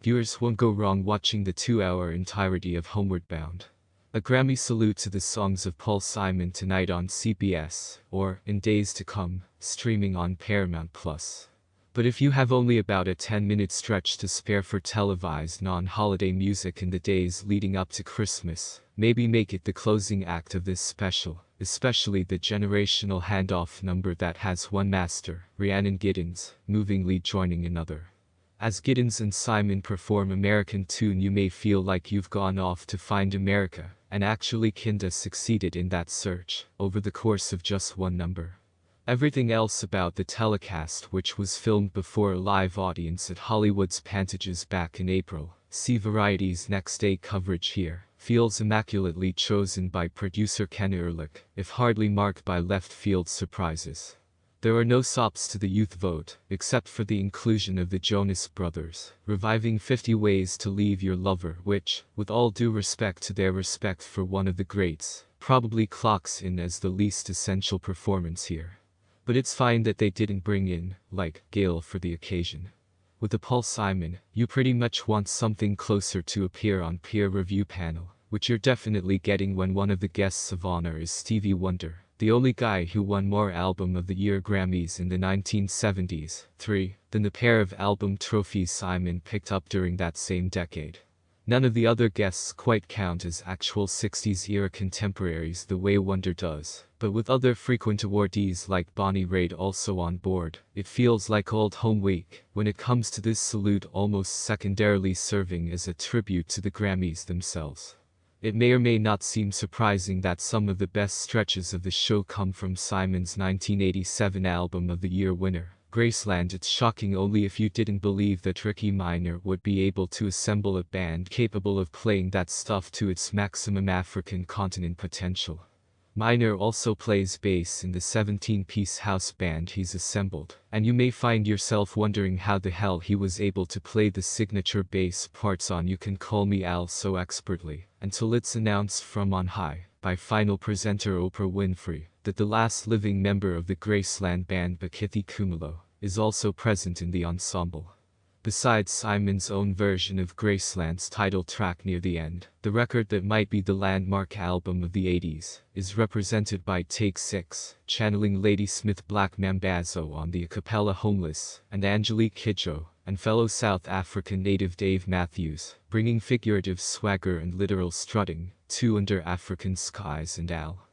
viewers won't go wrong watching the 2-hour entirety of Homeward Bound. A Grammy salute to the songs of Paul Simon tonight on CBS, or, in days to come, streaming on Paramount+. But if you have only about a 10-minute stretch to spare for televised non-holiday music in the days leading up to Christmas, maybe make it the closing act of this special, especially the generational handoff number that has one master, Rhiannon Giddens, movingly joining another. As Giddens and Simon perform American Tune, you may feel like you've gone off to find America, and actually kinda succeeded in that search, over the course of just one number. Everything else about the telecast, which was filmed before a live audience at Hollywood's Pantages back in April, see Variety's next day coverage here, feels immaculately chosen by producer Ken Ehrlich, if hardly marked by left-field surprises. There are no sops to the youth vote, except for the inclusion of the Jonas Brothers, reviving 50 Ways to Leave Your Lover, which, with all due respect to their respect for one of the greats, probably clocks in as the least essential performance here. But it's fine that they didn't bring in, like, Gayle for the occasion. With the Paul Simon, you pretty much want something closer to appear on peer review panel, which you're definitely getting when one of the guests of honor is Stevie Wonder, the only guy who won more Album of the Year Grammys in the 1970s, than the pair of album trophies Simon picked up during that same decade. None of the other guests quite count as actual 60s-era contemporaries the way Wonder does, but with other frequent awardees like Bonnie Raitt also on board, it feels like old home week when it comes to this salute almost secondarily serving as a tribute to the Grammys themselves. It may or may not seem surprising that some of the best stretches of the show come from Simon's 1987 Album of the Year winner, Graceland. It's shocking only if you didn't believe that Rickey Minor would be able to assemble a band capable of playing that stuff to its maximum African continent potential. Minor also plays bass in the 17-piece house band he's assembled, and you may find yourself wondering how the hell he was able to play the signature bass parts on You Can Call Me Al so expertly, until it's announced from on high, by final presenter Oprah Winfrey, that the last living member of the Graceland band Bakithi Kumalo is also present in the ensemble. Besides Simon's own version of Graceland's title track near the end, the record that might be the landmark album of the 80s is represented by Take 6, channeling Ladysmith Black Mambazo on the a cappella Homeless, and Angélique Kidjo, and fellow South African native Dave Matthews, bringing figurative swagger and literal strutting, to Under African Skies and Al.